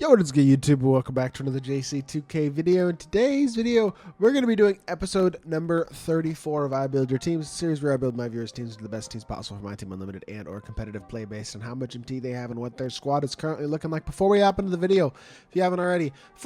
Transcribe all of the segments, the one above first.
Yo, what is good, YouTube? Welcome back to another JC2K video. In today's video, we're going to be doing episode number 34 of I Build Your Teams, a series where I build my viewers' teams to the best teams possible for my team unlimited and or competitive play based on how much MT they have and what their squad is currently looking like. Before we hop into the video, if you haven't already, if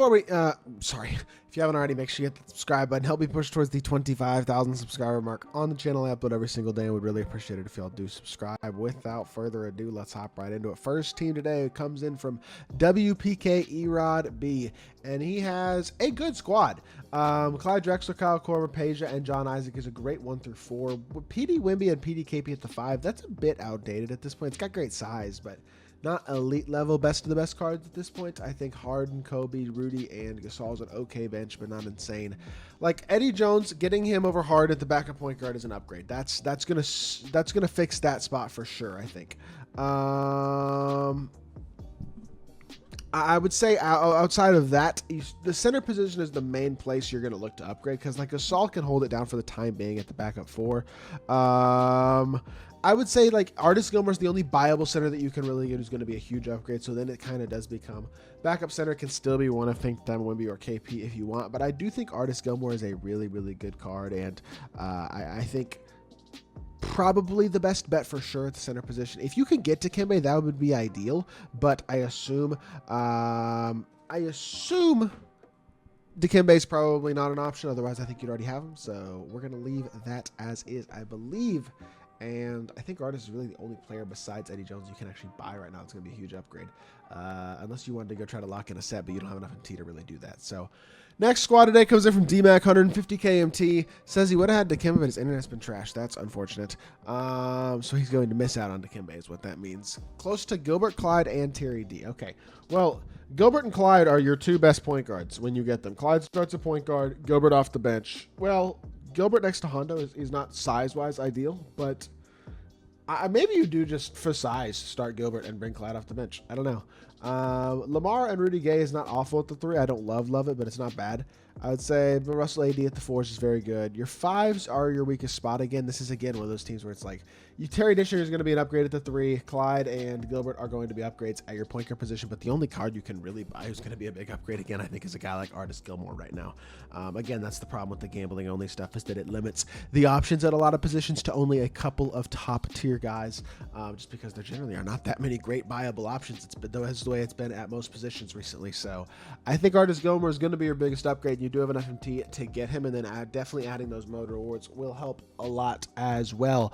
you haven't already, make sure you hit the subscribe button. Help me push towards the 25,000 subscriber mark on the channel. I upload every single day and would really appreciate it if y'all do subscribe. Without further ado, let's hop right into it. First team today comes in from WPK Erod B, and he has a good squad. Clyde Drexler, Kyle Korver, Peja, and John Isaac is a great 1 through 4. With PD Wimby and PD KP at the 5, that's a bit outdated at this point. It's got great size, but not elite level best of the best cards at this point. I think Harden, Kobe, Rudy, and Gasol's an okay bench, but not insane. Like Eddie Jones, getting him over Hard at the backup point guard is an upgrade. That's gonna fix that spot for sure, I think. I would say outside of that, the center position is the main place you're going to look to upgrade, because like Gasol can hold it down for the time being at the backup 4. I would say like Artis Gilmore's the only viable center that you can really get who's going to be a huge upgrade. So then it kind of does become backup center can still be one of Fink, Diamond Wimby, or KP if you want. But I do think Artis Gilmore is a really, really good card. And I think probably the best bet for sure at the center position. If you can get to Dikembe, that would be ideal. But I assume Dikembe is probably not an option. Otherwise, I think you'd already have him. So we're going to leave that as is, I believe. And I think Artis is really the only player besides Eddie Jones you can actually buy right now. It's going to be a huge upgrade. Unless you wanted to go try to lock in a set, but you don't have enough MT to really do that. So next squad today comes in from DMAC, 150k MT. Says he would have had Dikembe, but his internet's been trashed. That's unfortunate. So he's going to miss out on Dikembe is what that means. Close to Gilbert, Clyde, and Terry D. Okay, well, Gilbert and Clyde are your two best point guards when you get them. Clyde starts a point guard, Gilbert off the bench. Well, Gilbert next to Hondo is not size-wise ideal, but maybe you do just for size start Gilbert and bring Clyde off the bench. I don't know. Lamar and Rudy Gay is not awful at the 3. I don't love it, but it's not bad. I would say Russell AD at the 4s is very good. Your 5s are your weakest spot again. This is, again, one of those teams where it's like, Terry Disher is going to be an upgrade at the 3. Clyde and Gilbert are going to be upgrades at your point guard position, but the only card you can really buy who's going to be a big upgrade, again, I think is a guy like Artis Gilmore right now. Again, that's the problem with the gambling-only stuff, is that it limits the options at a lot of positions to only a couple of top-tier guys, just because there generally are not that many great buyable options. That's the way it's been at most positions recently. So I think Artis Gilmore is going to be your biggest upgrade. You do have enough MT to get him, and then definitely adding those mode rewards will help a lot as well.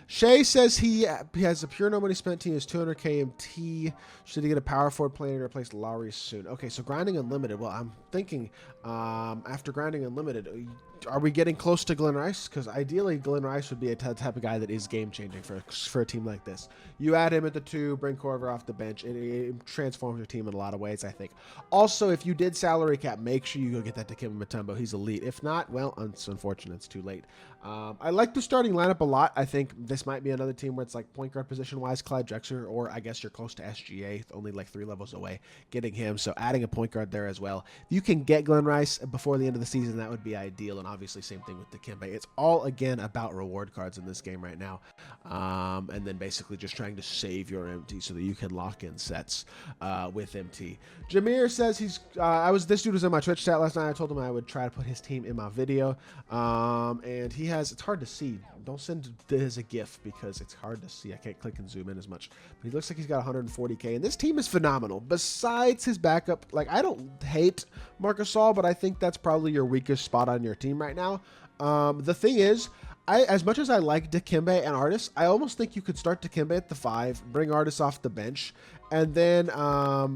Shay says he has a pure no money spent team is 200k MT. Should he get a power forward plan to replace Lowry soon? Okay, so grinding unlimited. Well, I'm thinking after grinding unlimited, are we getting close to Glenn Rice? Because ideally, Glenn Rice would be a type of guy that is game-changing for a team like this. You add him at the 2, bring Korver off the bench. It transforms your team in a lot of ways, I think. Also, if you did salary cap, make sure you go get that Dikembe Mutombo. He's elite. If not, well, it's unfortunate. It's too late. I like the starting lineup a lot. I think this might be another team where it's like point guard position-wise, Clyde Drexler, or I guess you're close to SGA, only like 3 levels away, getting him. So adding a point guard there as well. If you can get Glenn Rice before the end of the season, that would be ideal. And obviously, same thing with Dikembe. It's all, again, about reward cards in this game right now. And then basically just trying to save your MT so that you can lock in sets with MT. Jameer says this dude was in my Twitch chat last night. I told him I would try to put his team in my video. And it's hard to see. Don't send it as a GIF because it's hard to see. I can't click and zoom in as much. But he looks like he's got 140k. And this team is phenomenal. Besides his backup, like, I don't hate Marc Gasol, but I think that's probably your weakest spot on your team right now. The thing is, as much as I like Dikembe and Artis, I almost think you could start Dikembe at the 5, bring Artis off the bench, and then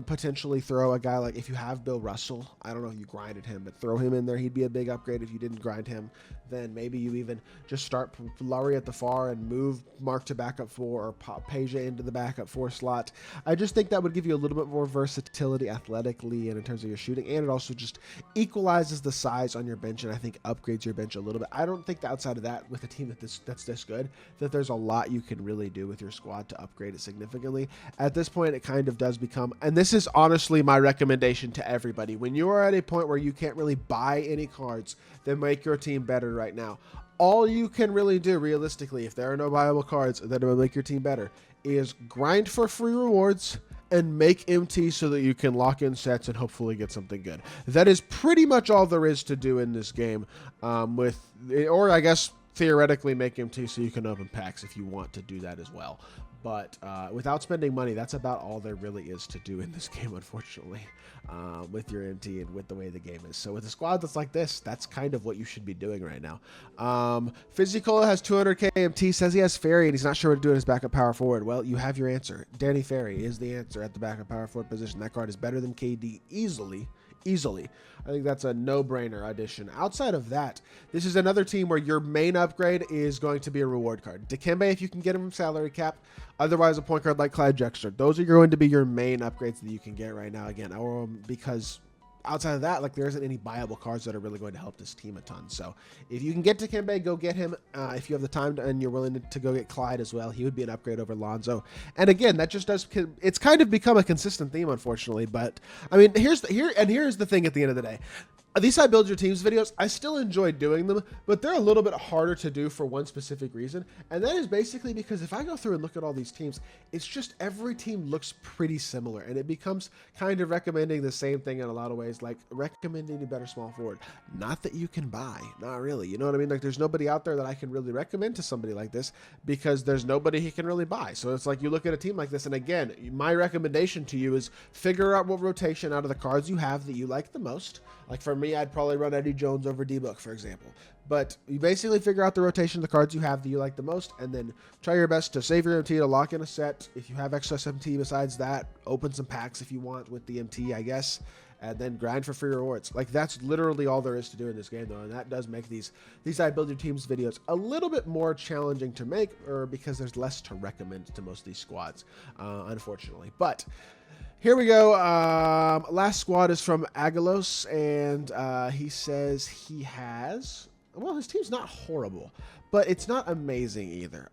potentially throw a guy like, if you have Bill Russell, I don't know if you grinded him, but throw him in there. He'd be a big upgrade. If you didn't grind him, then maybe you even just start Lowry at the 4 and move Mark to backup 4 or pop Peja into the backup 4 slot. I just think that would give you a little bit more versatility athletically and in terms of your shooting, and it also just equalizes the size on your bench, and I think upgrades your bench a little bit. I don't think that outside of that, with a team that's this good, that there's a lot you can really do with your squad to upgrade it significantly. At this point, it kind of does become, and this is honestly my recommendation to everybody, when you are at a point where you can't really buy any cards that make your team better right now, all you can really do realistically, if there are no viable cards that will make your team better, is grind for free rewards and make MT so that you can lock in sets and hopefully get something good. That is pretty much all there is to do in this game. Or I guess theoretically make MT so you can open packs if you want to do that as well. But without spending money, that's about all there really is to do in this game, unfortunately, with your MT and with the way the game is. So with a squad that's like this, that's kind of what you should be doing right now. Physical has 200k MT, says he has Ferry, and he's not sure what to do in his backup power forward. Well, you have your answer. Danny Ferry is the answer at the backup power forward position. That card is better than KD easily. I think that's a no-brainer addition. Outside of that, this is another team where your main upgrade is going to be a reward card. Dikembe, if you can get him from salary cap. Otherwise, a point guard like Clyde Drexler. Those are going to be your main upgrades that you can get right now. Again, because outside of that, like, there isn't any viable cards that are really going to help this team a ton. So if you can get to Dikembe, go get him. If you have the time and you're willing to go get Clyde as well, he would be an upgrade over Lonzo. And again, that just does, it's kind of become a consistent theme, unfortunately. But I mean, here's the thing at the end of the day. These I Build Your Teams videos, I still enjoy doing them, but they're a little bit harder to do for one specific reason. And that is basically because if I go through and look at all these teams, it's just every team looks pretty similar. And it becomes kind of recommending the same thing in a lot of ways, like recommending a better small forward. Not that you can buy, not really. You know what I mean? Like, there's nobody out there that I can really recommend to somebody like this because there's nobody he can really buy. So it's like you look at a team like this, and again, my recommendation to you is figure out what rotation out of the cards you have that you like the most. Like for me, I'd probably run Eddie Jones over D-Book, for example. But you basically figure out the rotation of the cards you have that you like the most, and then try your best to save your MT to lock in a set. If you have excess MT besides that, open some packs if you want with the MT, I guess, and then grind for free rewards. Like, that's literally all there is to do in this game, though, and that does make these I Build Your Teams videos a little bit more challenging to make, or because there's less to recommend to most of these squads, unfortunately. But here we go. Last squad is from Agalos, and he says he has, well, his team's not horrible, but it's not amazing either.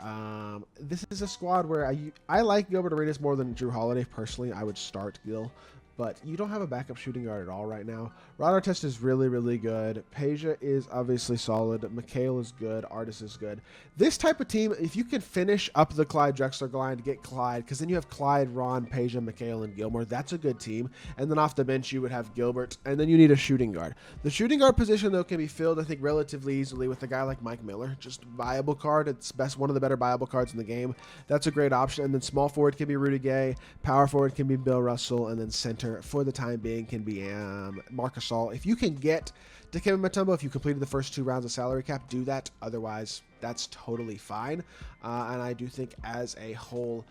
This is a squad where I like Gilbert Arenas more than Drew Holiday. Personally, I would start Gil, but you don't have a backup shooting guard at all right now. Radar Test is really, really good. Peja is obviously solid. Mikhail is good. Artis is good. This type of team, if you can finish up the Clyde Drexler line to get Clyde, because then you have Clyde, Ron, Peja, Mikhail, and Gilmore. That's a good team. And then off the bench, you would have Gilbert, and then you need a shooting guard. The shooting guard position, though, can be filled, I think, relatively easily with a guy like Mike Miller. Just viable card. It's one of the better viable cards in the game. That's a great option. And then small forward can be Rudy Gay. Power forward can be Bill Russell. And then center, for the time being, can be Marcus All. If you can get Dikembe Mutombo, if you completed the first 2 rounds of salary cap, do that. Otherwise, that's totally fine. And I do think as a whole,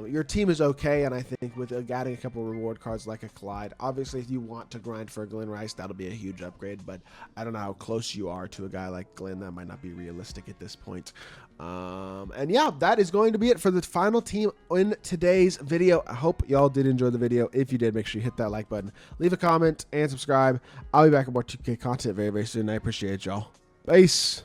your team is okay, and I think with adding a couple of reward cards like a Clyde, obviously if you want to grind for a Glenn Rice, that'll be a huge upgrade, but I don't know how close you are to a guy like Glenn. That might not be realistic at this point. And yeah, that is going to be it for the final team in today's video. I hope y'all did enjoy the video. If you did, make sure you hit that like button, leave a comment, and subscribe. I'll be back with more 2K content very, very soon. I appreciate y'all. Peace.